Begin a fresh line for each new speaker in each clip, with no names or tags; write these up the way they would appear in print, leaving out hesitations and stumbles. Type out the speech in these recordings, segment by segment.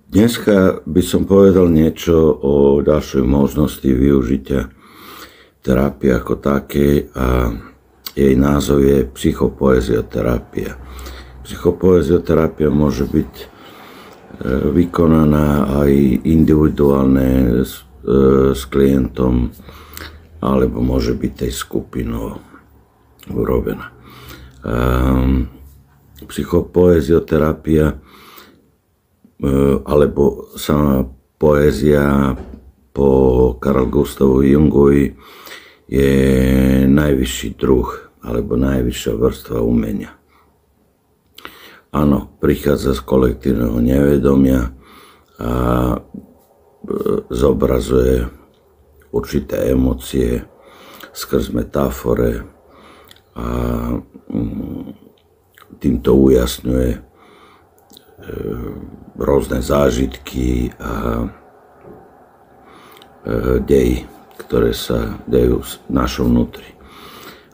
Dneska by som povedal niečo o ďalšej možnosti využitia terapie ako takej a jej názov je psychopoezioterapia. Psychopoezioterapia môže byť vykonaná aj individuálne s klientom, alebo môže byť aj skupinou urobená. Psychopoezioterapia alebo sama poézia po Carl Gustavovi Jungovi je najvyšší druh alebo najvyššia vrstva umenia. Áno, prichádza z kolektívneho nevedomia a zobrazuje určité emócie skrz metafore a týmto ujasňuje rôzne zážitky a deji, ktoré sa dejú v našom vnútri.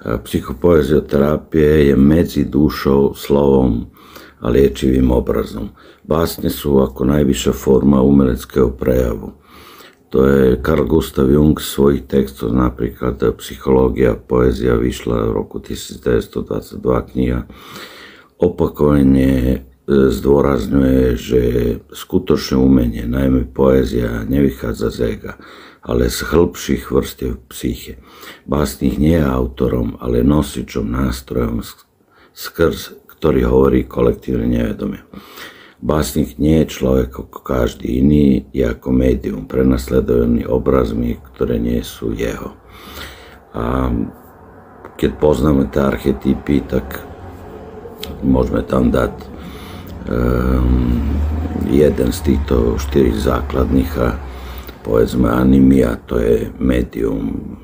Psychopoezioterapia je medzi dušou, slovom a liečivým obrazom. Básne sú ako najvyššia forma umeleckého prejavu. To je Carl Gustav Jung z svojich textov, napríklad Psychológia, poézia vyšla v roku 1922 kniha. Opakovane zdôrazňuje, že skutočné umenie, najmä poézia, nevychádza z ega, ale z hĺbších vrstiev psyche. Básnik nie je autorom, ale nosičom, nástrojom, skrz ktorý hovorí kolektívne nevedomie. Básnik nie je človek ako každý iný, je ako médium, prenasledovaný obrazmi, ktoré nie sú jeho. A keď poznáme tie archetypy, tak môžeme tam dať jeden z týchto 4 základných a povedzme anímia, to je médium.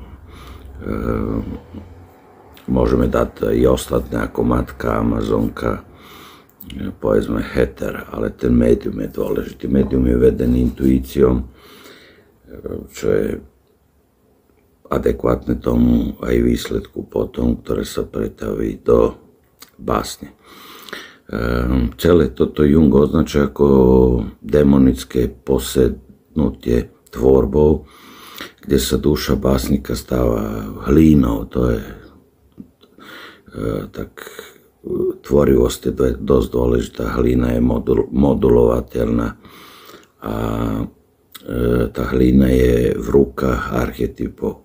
Môžeme dať i ostatné ako matka, amazonka, povedzme heter, ale ten médium je dôležitý. Médium je vedený intuíciou, čo je adekvátne tomu aj výsledku potom, ktoré sa pretaví do básne. Celé toto Jung označuje ako demonické posednutie tvorbou, kde sa duša básnika stáva hlínou. To je tak tvorivosť je dosť dôležitá. Hlína je modulovateľná a tá hlína je v rukách archetypov.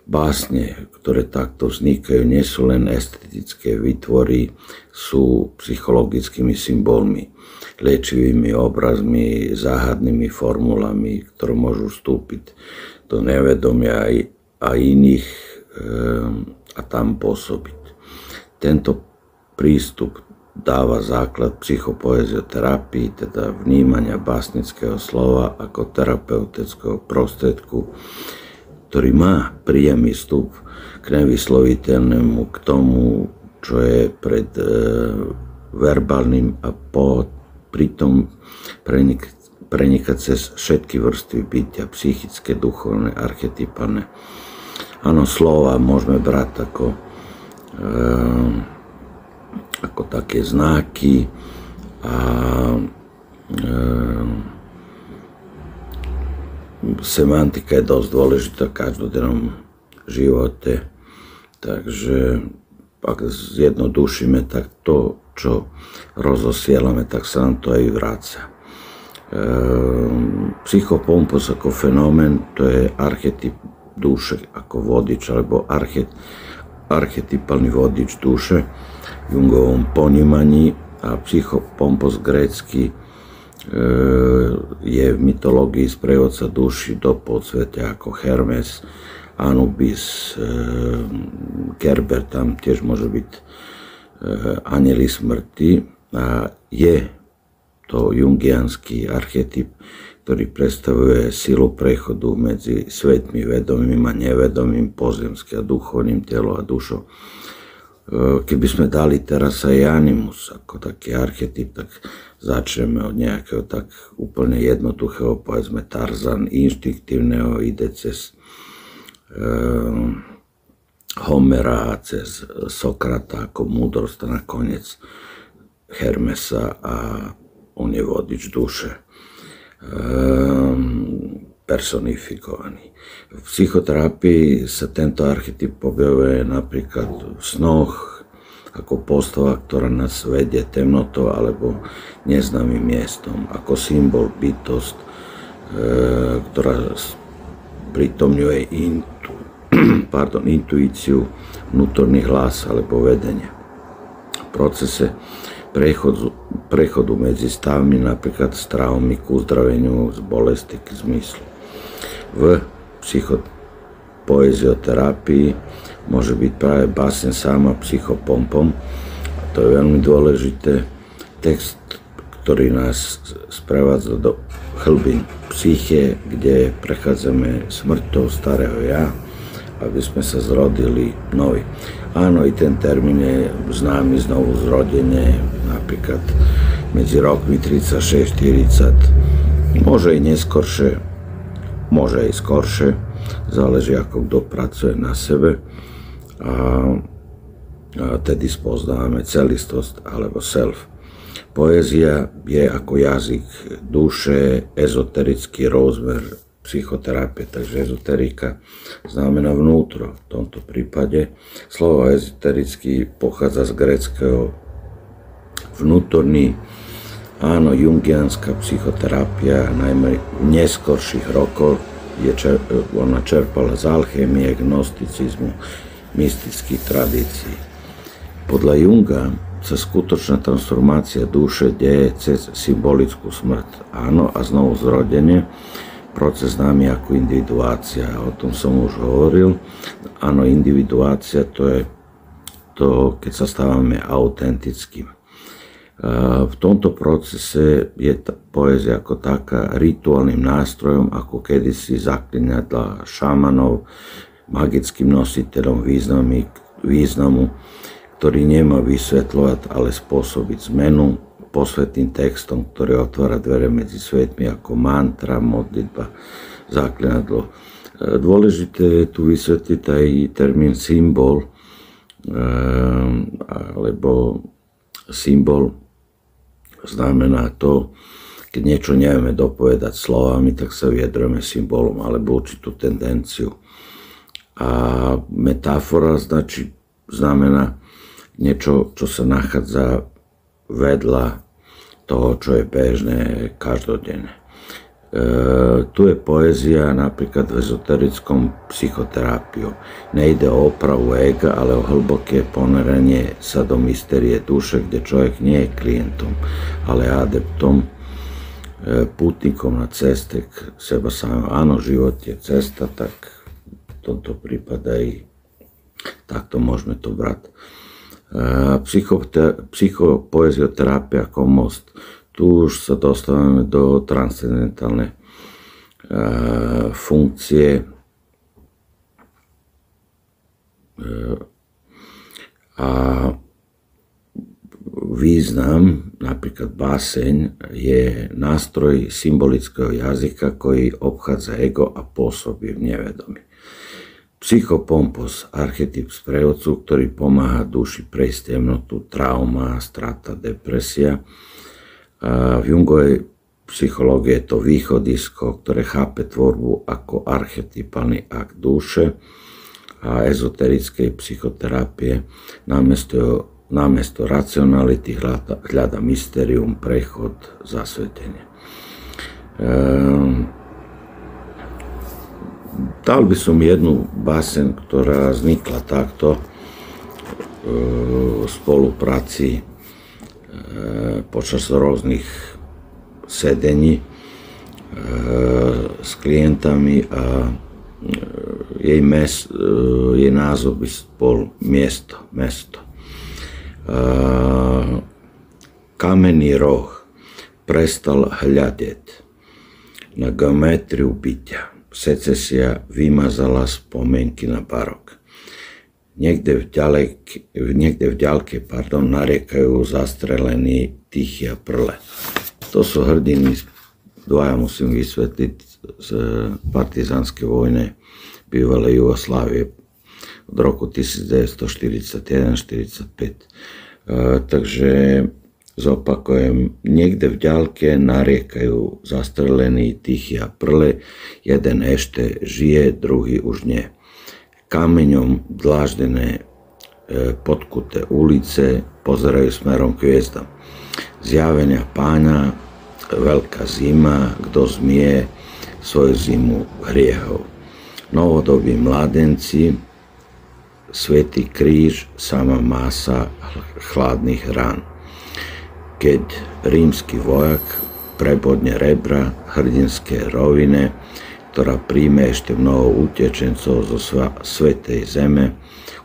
Básne, ktoré takto vznikajú, nie sú len estetické výtvory, sú psychologickými symbolmi, liečivými obrazmi, záhadnými formulami, ktoré môžu vstúpiť do nevedomia a iných a tam pôsobiť. Tento prístup dáva základ psychopoezioterapii, teda vnímania básnického slova ako terapeutického prostriedku, ktorý má priamy vstup k nevysloviteľnému, k tomu, čo je pred verbálnym a pritom prenikať cez všetky vrstvy bytia, psychické, duchovné, archetypálne. Áno, slova môžeme brať ako také znaky a semantika je dosť dôležitá v každodennom živote, takže ak zjednodušíme, tak to, čo rozosielame, tak sa nám to aj vráca. Psychopompos ako fenomén, to je archetyp duše ako vodič, alebo archetypálny vodič duše v Jungovom ponímaní, a psychopompos grécky je v mytológii sprievodca duši do podsvetia ako Hermes, Anubis, Kerber, tam tiež môže byť anjeli smrti, a je to jungianský archetyp, ktorý predstavuje silu prechodu medzi svetmi vedomým a nevedomým, pozemským a duchovným, telom a dušou. Keby sme dali teraz aj animus ako taký archetyp, tak začneme od nejakého tak úplne jednoduchého, povedzme Tarzan, inštinktívneho, ide cez Homera, cez Sokrata ako múdrosť a nakoniec Hermesa a on je vodič duše, personifikovaný. V psychoterapii sa tento archetyp objavuje napríklad v snoch, ako postava, ktorá nás vedie temnotou alebo neznámym miestom, ako symbol, bytosť, ktorá pritomňuje intuíciu, vnútorný hlas alebo vedenie. V procese prechodu medzi stavmi, napríklad z traumy k uzdraveniu, z bolesti k zmyslu. V psychopoezioterapii môže byť práve báseň sama psychopompom. A to je veľmi dôležité. Text, ktorý nás sprevádza do hlbín psyche, kde prechádzame smrťou starého ja, aby sme sa zrodili noví. Áno, i ten termín je známy, znovu zrodenie, napríklad medzi rokmi 36-40, môže i neskoršie, môže aj skoršie, záleží ako kto pracuje na sebe a tedy spoznávame celistosť alebo self. Poézia je ako jazyk duše, ezoterický rozmer psychoterapie, takže ezoterika znamená vnútro. V tomto prípade slovo ezoterický pochádza z gréckeho vnútorný. Áno, jungianská psychoterapia, najmä v neskorších rokoch, ona čerpala z alchémie, gnosticizmu, mystických tradícií. Podľa Junga sa skutočná transformácia duše deje cez symbolickú smrť. Áno, a znovu zrodenie, proces známy ako individuácia. O tom som už hovoril. Áno, individuácia to je to, keď sa stávame autentickým. V tomto procese je poézia ako taká rituálnym nástrojom, ako kedysi zaklinadla šamanov, magickým nositeľom významu, ktorý nemá vysvetľovať, ale spôsobiť zmenu posvetným textom, ktorý otvára dvere medzi svetmi ako mantra, modlitba, zaklinadlo. Dôležité je tu vysvetliť aj termín symbol, alebo symbol znamená to, keď niečo nevieme dopovedať slovami, tak sa vyjadrujeme symbolom alebo určitú tendenciu. A metafora znamená niečo, čo sa nachádza vedľa toho, čo je bežné každodenne. Tu je poézia napríklad v ezoterickom psychoterapiu. Nejde o opravu ega, ale o hlboké ponorenie sa do mystérie duše, kde človek nie je klientom, ale adeptom, pútnikom na ceste k seba samého. Áno, život je cesta, tak v tomto prípade aj takto môžeme to brať. Psychopoezioterapia ako most. Tu už sa dostávame do transcendentálnej funkcie a význam, napríklad báseň, je nástroj symbolického jazyka, ktorý obchádza ego a pôsobí v nevedomí. Psychopompos, archetyp sprievodcu, ktorý pomáha duši prejsť temnotu, trauma, strata, depresia. A v Jungovej psychológii je to východisko, ktoré chápe tvorbu ako archetypálny akt duše, a ezoterickej psychoterapie namiesto racionality hľada mystérium, prechod, zasvetenie. Dal by som jednu báseň, ktorá vznikla takto v spolupráci počas rôznych sedení s klientami a jej názov by bol mesto. Kamenný roh prestal hľadiť na geometriu bytia. Secesia vymazala spomienky na barok. Niekde v ďalke nariekajú zastrelení tichí a prle. To sú hrdiny, dvaja musím vysvetliť, z partizánskej vojny bývalej Jugoslávie od roku 1941-45. Takže zopakujem, niekde v ďalke nariekajú zastrelení Tichý a Prle, jeden ešte žije, druhý už nie. Kameňom dláždené podkuté ulice pozerajú smerom k hviezdam. Zjavenia Pána, veľká zima, kto zmie svoju zimu hriechov. Novodobí mladenci, svätý kríž, sama masa chladných rán. Keď rímsky vojak prebodne rebra hrdinskej rovine, ktorá príjme ešte mnoho utečencov zo svätej zeme,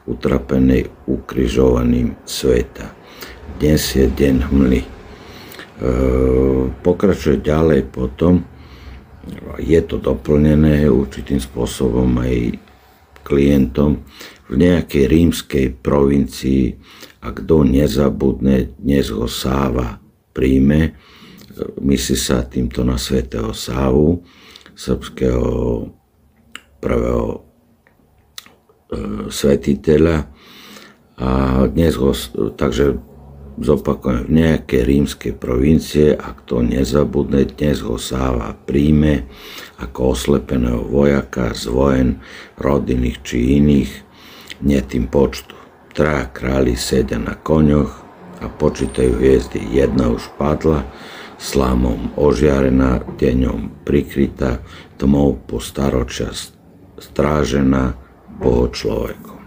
utrapenej ukrižovaním sveta. Dnes je deň hmly. Pokračuje ďalej potom, je to doplnené určitým spôsobom aj klientom v nejakej rímskej provincii, a kto nezabudne, dnes ho Sáva príjme. Myslí sa týmto na svätého Sávu, srbského prvého svätiteľa. A dnes ho, takže zopakujem, v nejakej rímskej provincie, a kto nezabudne, dnes ho Sáva príjme ako oslepeného vojaka z vojen rodinných či iných, nie tým počtu. Traja králi sedia na koňoch a počítajú hviezdy. Jedna už padla, slámom ožiarená, deňom prikrytá, tmou po staročia strážená Boho človekom.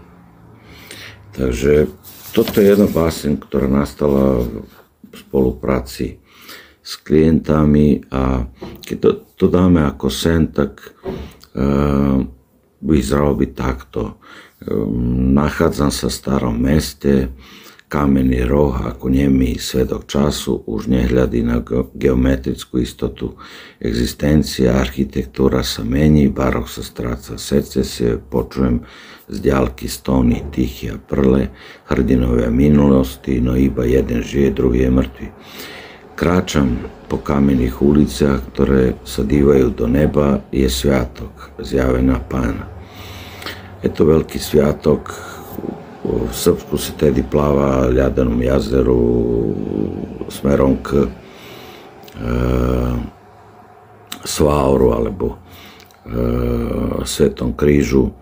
Takže toto je jedna báseň, ktorá nastala v spolupráci s klientami, a keď to dáme ako sen, tak vyzeralo by takto. Nachádzam sa v starom meste, kamenný roh ako nemý svedok času, už nehľadí na geometrickú istotu existencie, architektúra sa mení, barok sa stráca secesie, počujem z diaľky stóny Tichý a Prle, hrdinovia minulosti, no iba jeden žije, druhý je mŕtvy. Kráčam po kamenných uliciach, ktoré sa dívajú do neba, je sviatok, zjavená Pána. Je to veľký sviatok, v Srbsku sa tedy pláva ľadanom jazeru smerom k Sváoru alebo Svetom krížu,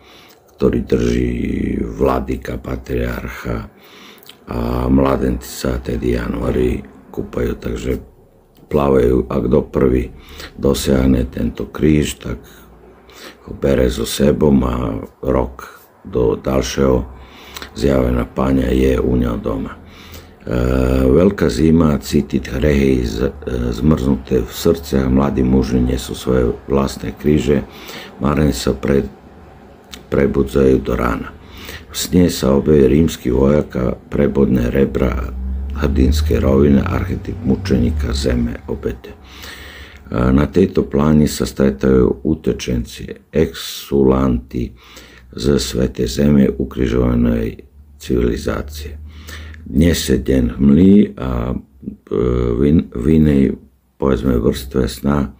ktorý drží vladyka, patriarcha, a mladenci sa tedy januári kúpajú, takže plávajú, a kto prvý dosiahne tento kríž, tak ho bere so sebou a rok do ďalšieho zjavená Pána je u ňa doma. Veľká zima, cítiť hrehy zmrznuté v srdciach, mladí muži nesú svoje vlastné kríže, marne sa prebudzajú do rána. V sne sa objaví rímsky vojak a prebodne rebra hrdinskej roviny, archetyp mučeníka zeme obete. Na tejto pláni sa stretajú utečenci, exulanti z svätej zeme ukrižovanej civilizácie. Dnes je deň hmly a v inej, povedzme, vrstve sna,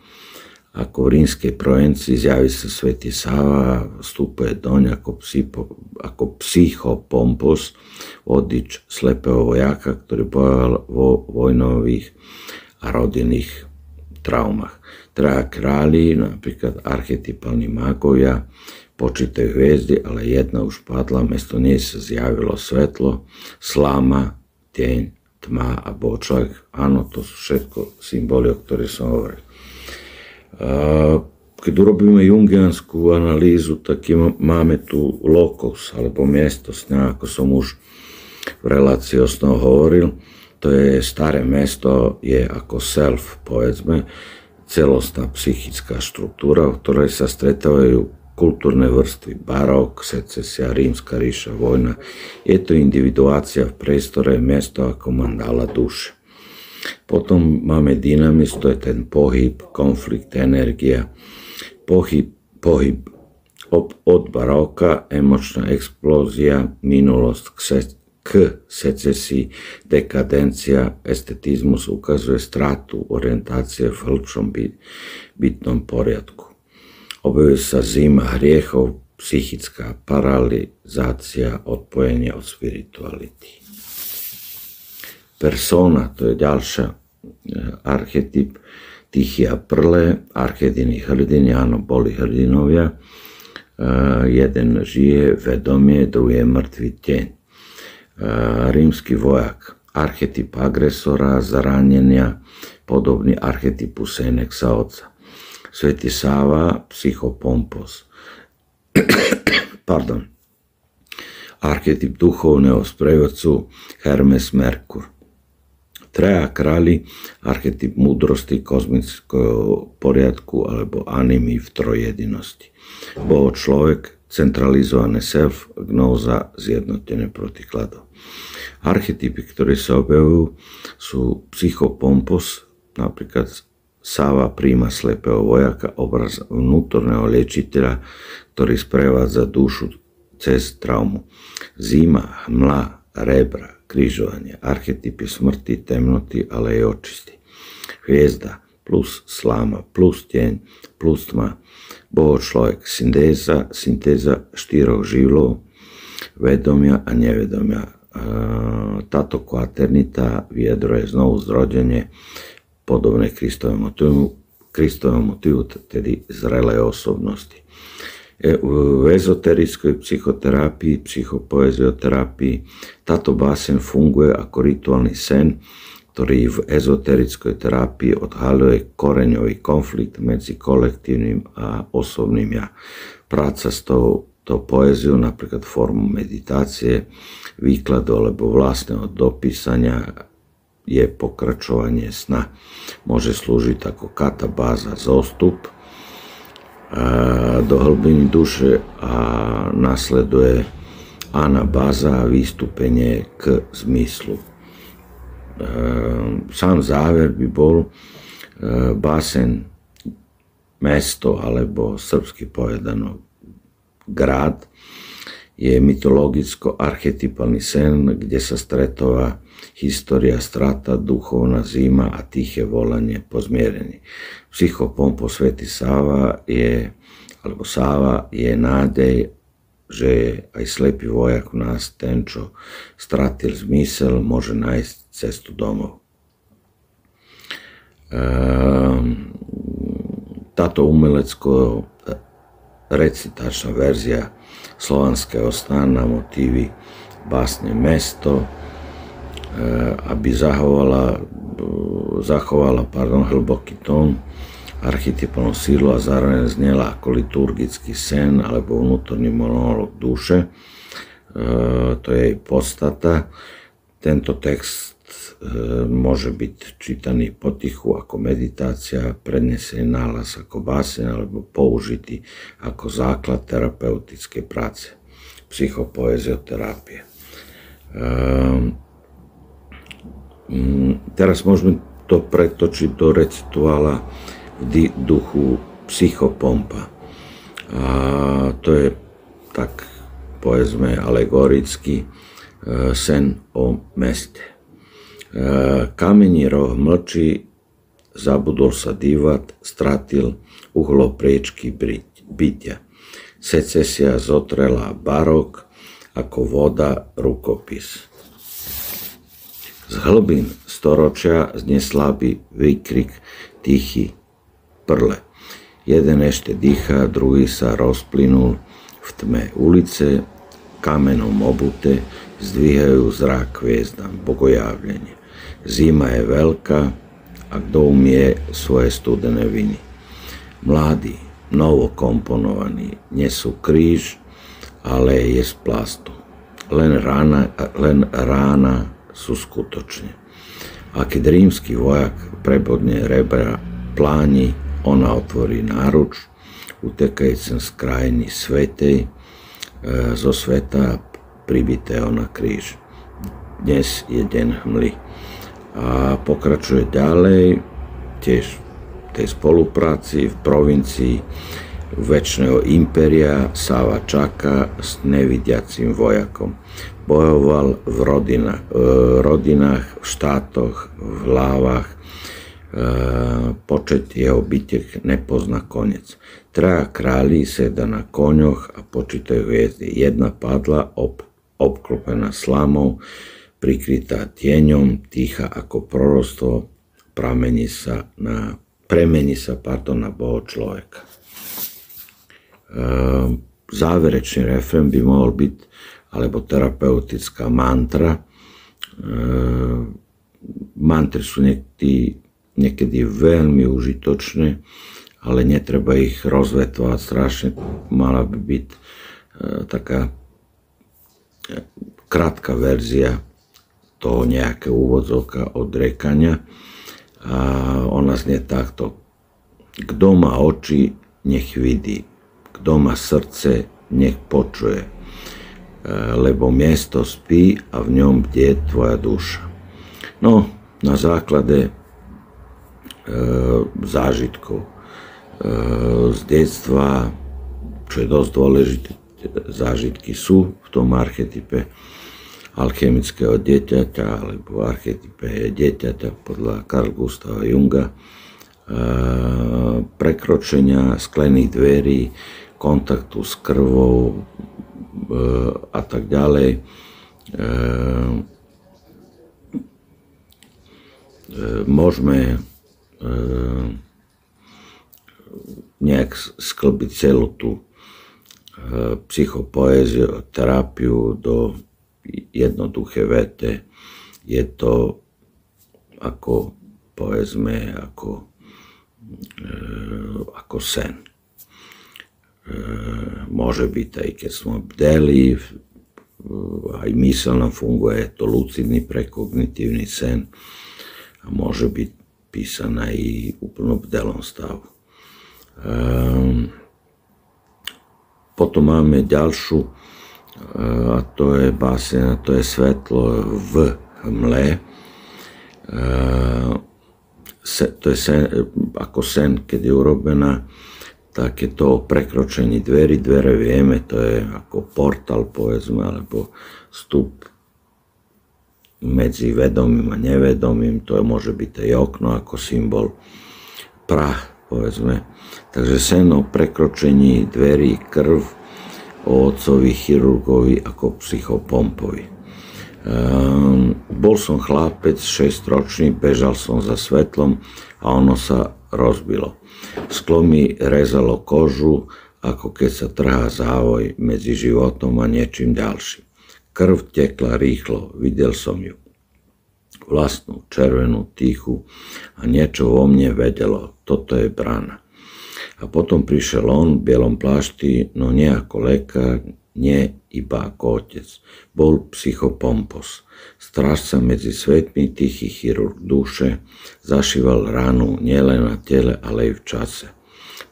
ako v rímskej provincii, zjaví sa svätý Sáva, vstupuje doň ako psychopompos, vodič slepého vojaka, ktorý bojoval vo vojnových a rodinných traumách. Traja králi, napríklad archetypálni mágovia, počítajú hviezdy, ale jedna už padla, mesto nej sa zjavilo svetlo, sláma, deň, tma a Boh človek. Áno, to sú všetko symboly, o ktorých som hovoril. Keď urobíme jungianskú analýzu, tak máme tu locus, alebo miesto sna, ako som už v relácii o snoch hovoril. To je staré mesto, je ako self, povedzme, celostná psychická štruktúra, v ktorej sa stretávajú kultúrne vrstvy, barok, secesia, rímska ríša, vojna. Je to individuácia v priestore, mesto ako mandála duše. Potom máme dynamis, to je ten pohyb, konflikt, energia. Pohyb od baroka, emočná explózia, minulosť k secesii, dekadencia, estetizmus ukazuje stratu orientácie v hĺbšom bytnom poriadku. Objavuje sa zima hriechov, psychická paralizácia, odpojenie od spirituality. Persona, to je ďalší archetyp, Tichia Prle, archedini hrdini, áno, boli hrdinovia. Jeden žije, vedomie, druhý je mŕtvý tieň. Rímsky vojak, archetyp agresora, zranenia, podobný archetypu Senexa otca. Svätý Sáva, psychopompos. Pardon. Archetyp duchovného sprievodcu Hermes Merkur. Traja králi, archetyp múdrosti, kozmického poriadku alebo animy v trojjedinosti. Boh človek, centralizované self, gnóza, zjednotené protikladov. Archetypy, ktoré sa objavujú, sú psychopompos, napríklad Sáva príjma slepého vojaka, obraz vnútorného liečiteľa, ktorý sprevádza dušu cez traumu. Zima, hmla, rebra, križovanie, archetypy smrti, temnoty, ale aj očisty. Hviezda plus sláma plus tieň plus tma. Boh človek, syntéza štyroch živlov, vedomia a nevedomia. Táto kvaternita vyjadruje znovu zrodenie podobné Kristovému motivu, tedy zrelej osobnosti. V ezoterickej psychoterapii, psychopoezioterapii táto báseň funguje ako rituálny sen, ktorý v ezoterickej terapii odhaľuje koreňový konflikt medzi kolektívnym a osobným ja. Práca s touto poéziou, napríklad formou meditácie, výkladu alebo vlastného dopísania, je pokračovanie sna. Môže slúžiť ako katabáza, zostup do hlbiny duše a nasleduje anabáza, vystúpenie k zmyslu. Sám záver by bol báseň mesto, alebo srbsky povedano grad, je mytologicko-archetypálny sen, kde sa stretová história, strata, duchovná zima a tiché volanie po zmierení. Psychopompo Svätý Sáva je nádej, že je aj slepý vojak v nás, ten, čo stratil zmysel, môže nájsť cestu domov. Táto umelecko-recitačná verzia slovanského sna na motívy básne Mesto, aby zachovala hlboký tón, archetypálnu sílu a zároveň znela ako liturgický sen alebo vnútorný monológ duše. To je jej podstata. Tento text môže byť čítaný potichu ako meditácia, prednesený nahlas ako báseň alebo použitý ako základ terapeutickej práce, psychopoezioterapie. Teraz môžeme to pretočiť do recituála v duchu psychopompa. A to je, tak povedzme, alegorický sen o meste. Kamení roh mlčí, zabudol sa dívať, stratil uhlo priečky bytia. Secesia zotrela barok, ako voda rukopis. Z hlbín storočia zneslabý výkrik tichý Prle. Jeden ešte dýcha, druhý sa rozplynul v tme. Ulice kamenom obuté zdvíhajú zrak hviezdam, bogojavlenie. Zima je veľká a kto umie svoje studené viny. Mladí, novo komponovaní, nesú kríž, ale je z plastu. Len rána sú skutočne. A keď rímsky vojak prebodne rebra pláni, ona otvorí náruč, utekajúcem z krajiny svätej, zo sveta pribitého na kríž. Dnes je deň hmly. A pokračuje ďalej, tiež v tej spolupráci v provincii večného impéria Sáva čaká s nevidiacím vojakom. Bojoval v rodinách, v štátoch, v hlavách. Počet jeho bitiek nepozná koniec. Traja králi seda na koňoch a počítajú hviezdy. Jedna padla obklopená slamou, prikrytá tieňom, ticha ako proroctvo, premení sa na Boho človeka. Záverečný refrén by mohol byť, alebo terapeutická mantra. Mantry sú niekedy veľmi užitočné, ale netreba ich rozvetvať strašne. Mala by byť taká krátka verzia toho nejakého úvodzovka odrekania. A ona znie takto. Kto má oči, nech vidí. Kto má srdce, nech počuje. Lebo miesto spí a v ňom bdie tvoja duša. No, na základe zážitkov z detstva, čo je dosť dôležité, zážitky sú v tom archetype alchemického dieťaťa alebo archetype dieťaťa podľa Carl Gustava Junga, prekročenia sklených dverí, kontaktu s krvou a tak ďalej. Môžeme nejak sklbiť celú tú psychopoéziu, terapiu do jednoduché vete. Je to ako, povedzme, ako sen. Môže byť aj keď sme bdeli, aj myseľ nám funguje, je to lucidný prekognitívny sen a môže byť písaná aj úplne v bdelom stavu. Potom máme ďalšiu, a to je báseň, to je svetlo v hmle. To je sen, ako sen, keď je urobená, tak je to o prekročení dverí. Dvere vieme, to je ako portál, povedzme, alebo vstup medzi vedomým a nevedomým. To môže byť aj okno ako symbol, prach, povedzme. Takže sen o prekročení dverí, krv, o otcovi chirurgovi ako psychopompovi. Bol som chlapec 6-ročný, bežal som za svetlom a ono sa rozbilo. Sklo mi rezalo kožu, ako keď sa trhá závoj medzi životom a niečím ďalším. Krv tekla rýchlo, videl som ju. Vlastnú, červenú, tichu a niečo vo mne vedelo, toto je brana. A potom prišiel on v bielom plášti, no nie ako lekár, nie iba ako otec. Bol psychopompos, strážca medzi svetmi, tichý chirurg duše, zašíval ránu nielen na tele, ale aj v čase.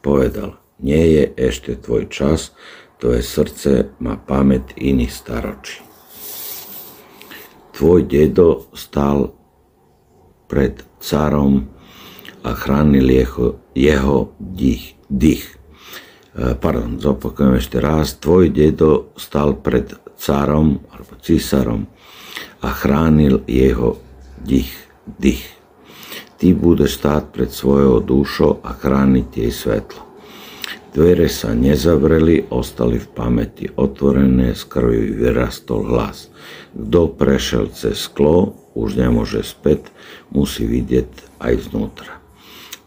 Povedal, nie je ešte tvoj čas, tvoje srdce má pamäť iných staročí. Tvoj dedo stál pred carom a chránil jeho dých. Zopakujem ešte raz. Tvoj dedo stal pred cárom alebo císarom a chránil jeho dých. Ty budeš stáť pred svojou dušou a chrániť jej svetlo. Dvere sa nezavreli, ostali v pamäti otvorené, z krvi vyrastol hlas. Kto prešiel cez sklo, už nemôže späť, musí vidieť aj znútra.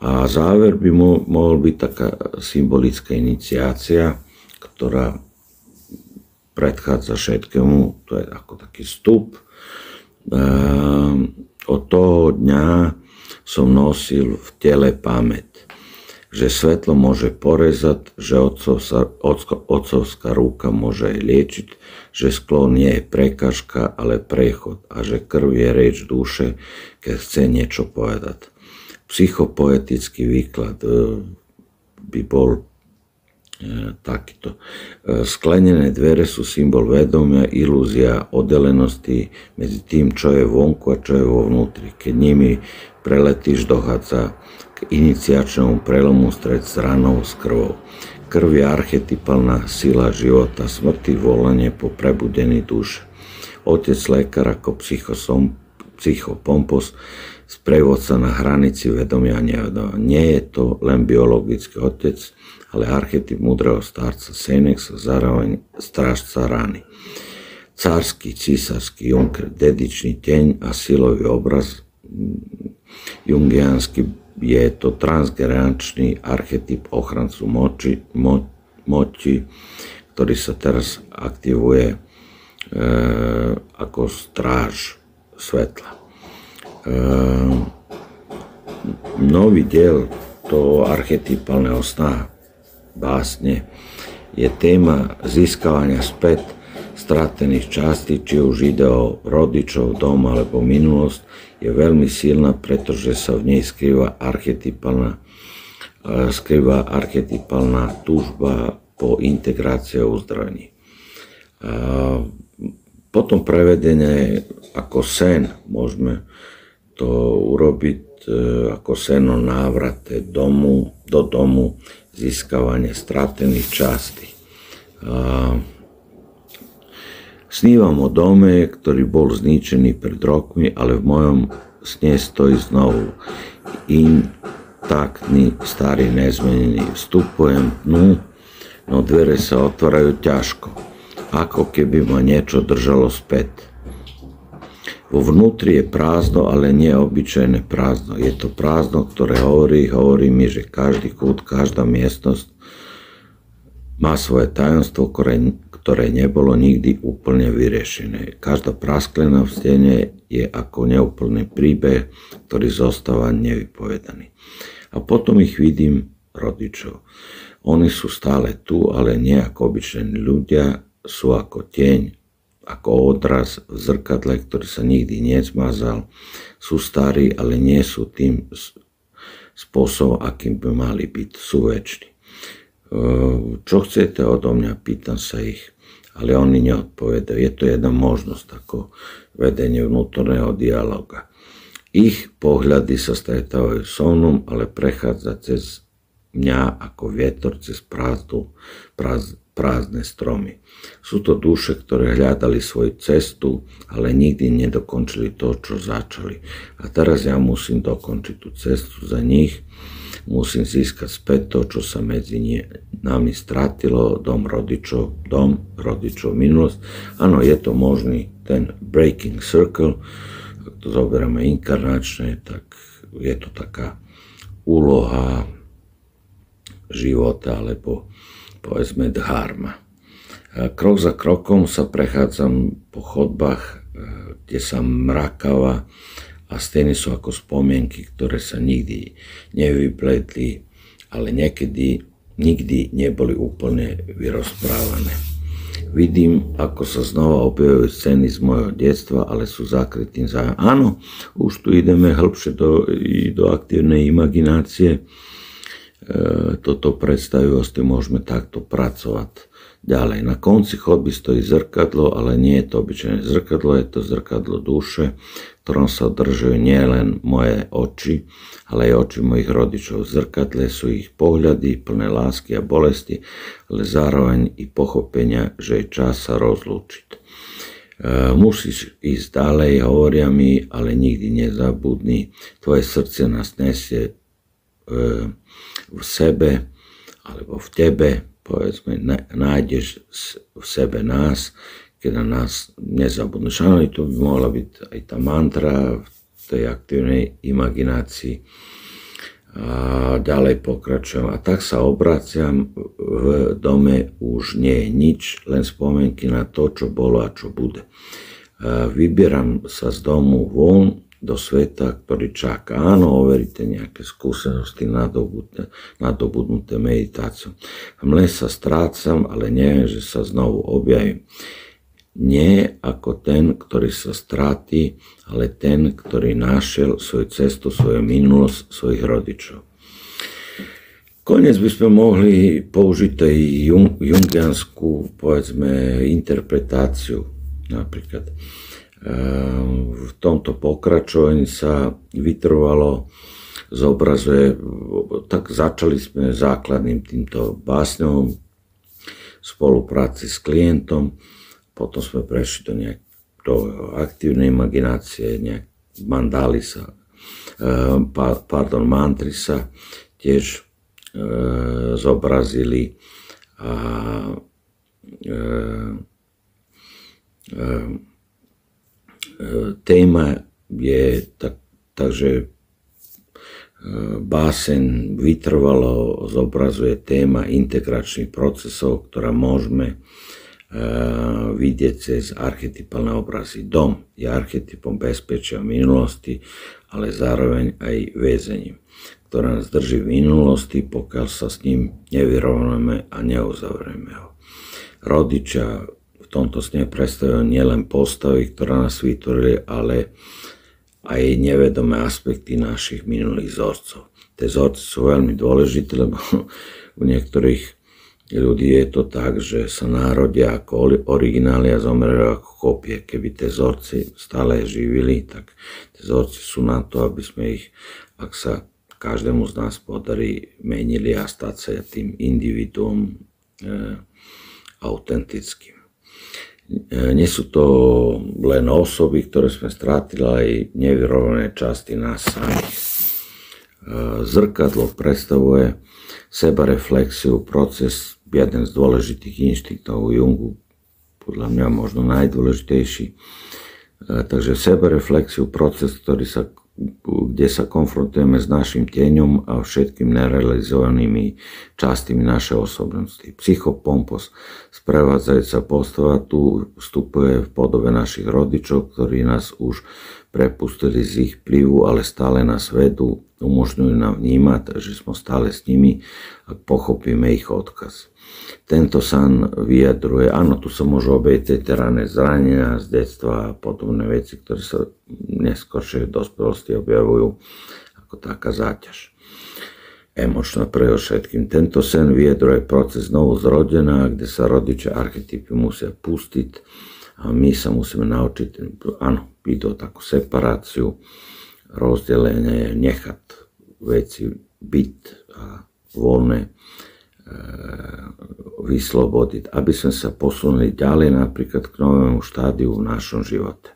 A záver by mohol byť taká symbolická iniciácia, ktorá predchádza všetkému, to je ako taký vstup. Od toho dňa som nosil v tele pamäť, že svetlo môže porezať, že otcovská ruka môže aj liečiť, že sklo nie je prekažka, ale prechod a že krv je reč duše, keď chce niečo povedať. Psychopoetický výklad by bol takýto. Sklenené dvere sú symbol vedomia, ilúzia oddelenosti medzi tým, čo je vonku a čo je vo vnútri. Keď nimi preletíš, dochádza k iniciačnému prelomu stred s ranou s krvou. Krv je archetypálna sila života, smrti, volanie po prebudení duše. Otec lekár ako psychopompos, sprievodca na hranici vedomia a nevedomia. Nie je to len biologický otec, ale archetyp múdreho starca Senex, zároveň strážca rany. carski, císarski Junker, dedičný teň a silový obraz jungiansky je to transgeneračný archetyp ochrancu moči, ktorý sa teraz aktivuje ako stráž svetla. Nový diel toho archetypálneho sna básne je téma získavania späť stratených častí, či už ide o rodičov, dom alebo minulosť, je veľmi silná, pretože sa v nej skrýva archetypálna túžba po integrácii a uzdravení. Potom prevedenie ako sen, môžeme to urobiť ako sen o návrate do domu, získavanie stratených častí. Snívam o dome, ktorý bol zničený pred rokmi, ale v mojom sne stojí znovu intaktný, starý, nezmenený. Vstupujem dnu, no dvere sa otvárajú ťažko, ako keby ma niečo držalo späť. Vo vnútri je prázdno, ale nie obyčajné prázdno. Je to prázdno, ktoré hovorí mi, že každý kút, každá miestnosť má svoje tajomstvo, ktoré nebolo nikdy úplne vyriešené. Každá prasklina v stene je ako neúplný príbeh, ktorý zostáva nevypovedaný. A potom ich vidím rodičov. Oni sú stále tu, ale nie ako obyčajní ľudia, sú ako tieň, ako odraz v zrkadle, ktorý sa nikdy nezmazal. Sú starí, ale nie sú tým spôsobom, akým by mali byť. Sú večný. Čo chcete odo mňa, pýtam sa ich, ale oni neodpovedajú. Je to jedna možnosť, ako vedenie vnútorného dialoga. Ich pohľady sa stretávajú so mnou, ale prechádza cez mňa ako vietor cez prázdne stromy. Sú to duše, ktoré hľadali svoju cestu, ale nikdy nedokončili to, čo začali. A teraz ja musím dokončiť tú cestu za nich, musím získať späť to, čo sa medzi nami stratilo, dom rodičov, minulosť. Áno, je to možný ten breaking circle, ak to zoberieme inkarnačne, tak je to taká úloha života, alebo povedzme dharma. Krok za krokom sa prechádzam po chodbách, kde sa mrakava a steny sú ako spomienky, ktoré sa nikdy nevypletli, ale nikdy neboli úplne vyrozprávané. Vidím, ako sa znova objavujú scény z môjho detstva, ale sú zakrytým zájom. Áno, už tu ideme hĺbšie do aktívnej imaginácie. Toto predstavivo, s tým môžeme takto pracovať ďalej. Na konci chodby stojí zrkadlo, ale nie je to obyčajné zrkadlo, je to zrkadlo duše, v ktorom sa držajú nielen moje oči, ale aj oči mojich rodičov. V zrkadle sú ich pohľady plné lásky a bolesti, ale zároveň i pochopenia, že je čas sa rozlúčiť. Musíš ísť ďalej, hovoria mi, ale nikdy nezabudni. Tvoje srdce nás nesie v sebe alebo v tebe, povedzme, nájdeš v sebe nás, keď na nás nezabudneš. Áno, to by mohla byť aj tá mantra v tej aktívnej imaginácii. A ďalej pokračujem. A tak sa obraciam, v dome už nie je nič, len spomienky na to, čo bolo a čo bude. Vybieram sa z domu von, do sveta, ktorý čaká. Áno, overíte nejaké skúsenosti nadobudnuté meditáciou. Mle sa strácam, ale neviem, že sa znovu objavím. Nie ako ten, ktorý sa stráti, ale ten, ktorý našiel svoju cestu, svoju minulosť, svojich rodičov. Koniec by sme mohli použiť aj jungianskú, povedzme, interpretáciu. Napríklad v tomto pokračovaní sa vytrvalo zobrazuje, tak začali sme základným týmto básňom v spolupráci s klientom, potom sme prešli do aktívnej imaginácie, mantry sa tiež zobrazili a Téma je takže báseň vytrvalo zobrazuje téma integračných procesov, ktorá môžeme vidieť cez archetypálne obrazy. Dom je archetypom bezpečia minulosti, ale zároveň aj väzením, ktorá nás drží v minulosti, pokiaľ sa s ním nevyrovnáme a neuzavrieme ho. Rodičia v tomto sne predstavujú nielen postavy, ktoré nás vytvorili, ale aj nevedomé aspekty našich minulých vzorcov. Tie vzorce sú veľmi dôležité, lebo u niektorých ľudí je to tak, že sa narodia ako originály a zomerajú ako kopie. Keby tie vzorce stále živili, tak tie vzorce sú na to, aby sme ich, ak sa každému z nás podarí, menili a stať sa tým individuom autentickým. Nie sú to len osoby, ktoré sme strátili, ale aj nevyrovnané časti nás samých. Zrkadlo predstavuje sebareflexiu, proces, jeden z dôležitých inštinktov Jungu, podľa mňa možno najdôležitejší. Takže sebareflexiu, proces, kde sa konfrontujeme s našim tieňom a všetkými nerealizovanými častami našej osobnosti. Psychopompos, sprevádzajúca postava, tu vstupuje v podobe našich rodičov, ktorí nás už prepustili z ich vplyvu, ale stále nás vedú, umožňujú nám vnímať, že sme stále s nimi, ak pochopíme ich odkaz. Tento san vyjadruje, áno, tu sa môžu objaviť tie rané zranenia z detstva a podobné veci, ktoré sa neskôršie v dospelosti objavujú ako taká záťaž. Emočná predovšetkým. Tento sen vyjadruje proces znovu zrodená, kde sa rodičia archetypy musia pustiť a my sa musíme naučiť, áno, byť o takú separáciu, rozdelenie, nechať veci byť a voľné vyslobodiť, aby sme sa posunuli ďalej napríklad k novému štádiu v našom živote.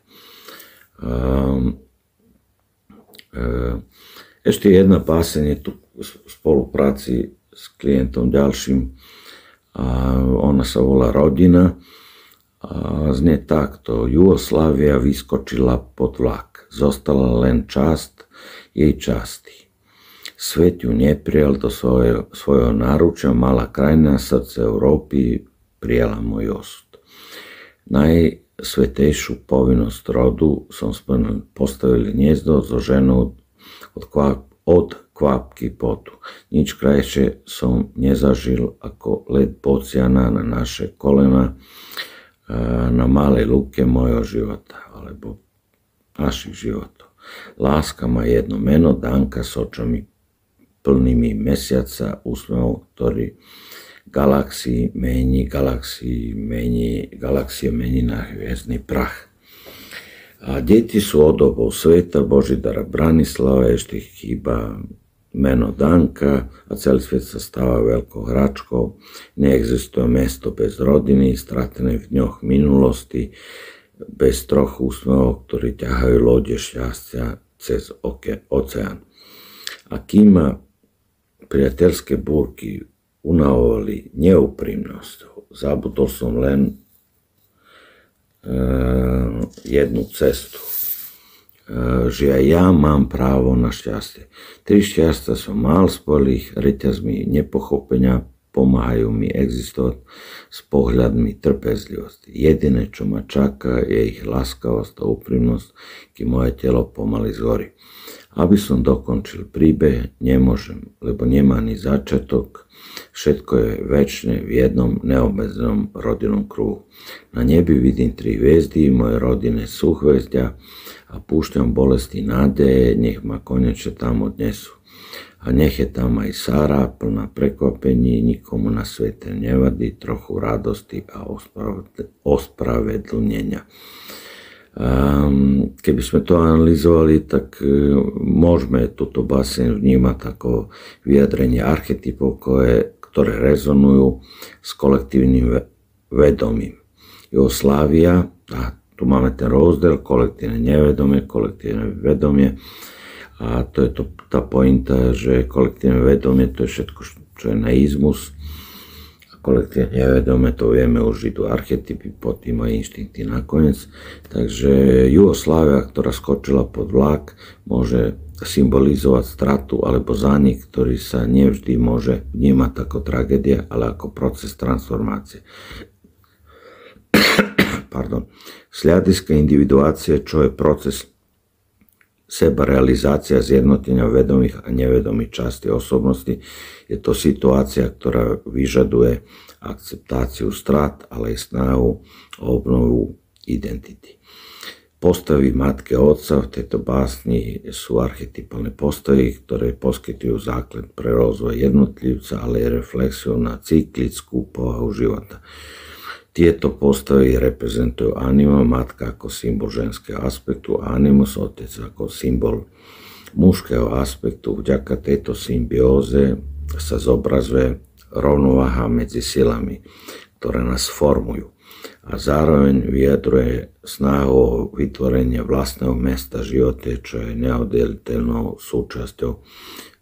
Ešte jedna báseň je tu v spolupráci s klientom ďalším a ona sa volá Rodina a znie takto: Jugoslávia vyskočila pod vlak, zostala len časť jej časti. Svet ju neprijal do svojho náručia, malá krajina, srdce Európy, prijala môj osud. Najsvetejšiu povinnosť rodu som splnil, postavili hniezdo so ženou od kvapky potu. Nič krajšie som nezažil ako let bociana na naše kolena na malej lúke mojho života, alebo našich životov. Láska má jedno meno, Danka, s očami plnými mesiaca, úsmev, ktorý galaxie mení na hviezdny prach. A deti sú odobou sveta, Božidara Branislava, ešte chýba meno Danka a celý svet sa stáva veľkou hračkou. Neexistuje mesto bez rodiny, stratené v dňoch minulosti, bez troch úsmevov, ktorí ťahajú lode šťastia cez oceán. A kým ma priateľské búrky unavovali neúprimnosťou, zabudol som len jednu cestu, že aj ja mám právo na šťastie. 3 šťastia som mal, spojil ich reťazmi nepochopenia, pomáhajú mi existovať s pohľadmi trpezlivosti. Jediné, čo ma čaká, je ich láskavosť a úprimnosť, kým moje telo pomaly zhorí. Aby som dokončil príbeh, nemôžem, lebo nemá ani začiatok, všetko je večné v jednom neobmedzenom rodinnom kruhu. Na nebi vidím 3 hviezdy, moje rodinné súhviezdia a púšťam bolesti nádeje, nech ma konečne tam odnesú. A nech je tam aj Sára, plná prekvapení, nikomu na svete nevadí, trochu radosti a ospravedlnenia. Keby sme to analyzovali, tak môžeme túto báseň vnímať ako vyjadrenie archetypov, ktoré rezonujú s kolektívnym vedomím. Jugoslávia, a tu máme ten rozdiel, kolektívne nevedomie, kolektívne vedomie, a to je tá pointa, že kolektívne vedomie to je všetko, čo je naizmus, kolektívne nevedome, to vieme, už idú archetypy, pod tým aj inštinkty nakoniec. Takže Jugoslávia, ktorá skočila pod vlak, môže symbolizovať stratu alebo zánik, ktorý sa nevždy môže vnímať ako tragédia, ale ako proces transformácie. Z hľadiska individuácie, čo je proces sebarealizácia zjednotenia vedomých a nevedomých častí osobnosti, je to situácia, ktorá vyžaduje akceptáciu strát, ale aj snahu o obnovu identity. Postavy matky a otca v tejto básni sú archetypálne postavy, ktoré poskytujú základ pre rozvoj jednotlivca, ale aj reflexiu na cyklickú povahu života. Tieto postavy reprezentujú anima, matka ako symbol ženského aspektu a animus, otec ako symbol mužského aspektu. Vďaka tejto symbióze sa zobrazuje rovnováha medzi silami, ktoré nás formujú. A zároveň vyjadruje snahu o vytvorenie vlastného mesta života, čo je neoddeliteľnou súčasťou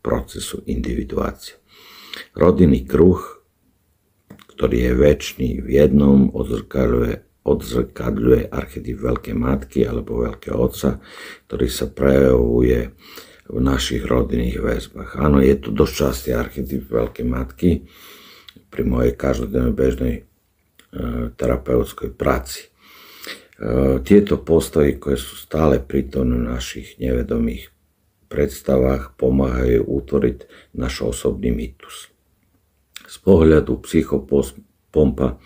procesu individuácie. Rodinný kruh, ktorý je večný v jednom, odzrkadľuje archetyp veľkej matky alebo veľkého otca, ktorý sa prejavuje v našich rodinných väzbách. Áno, je to dosť častý archetyp veľkej matky pri mojej každodennej bežnej terapeutickej práci. Tieto postavy, ktoré sú stále prítomné v našich nevedomých predstavách, pomáhajú utvoriť náš osobný mýtus. Z pohľadu psychopompa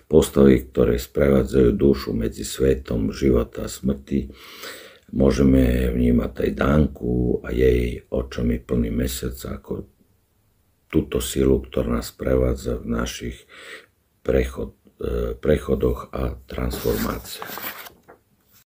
postavy, ktoré sprevádzajú dušu medzi svetom života a smrti, môžeme vnímať aj Danku a jej očami plný mesiac ako túto silu, ktorá nás prevádza v našich prechodoch a transformáciách.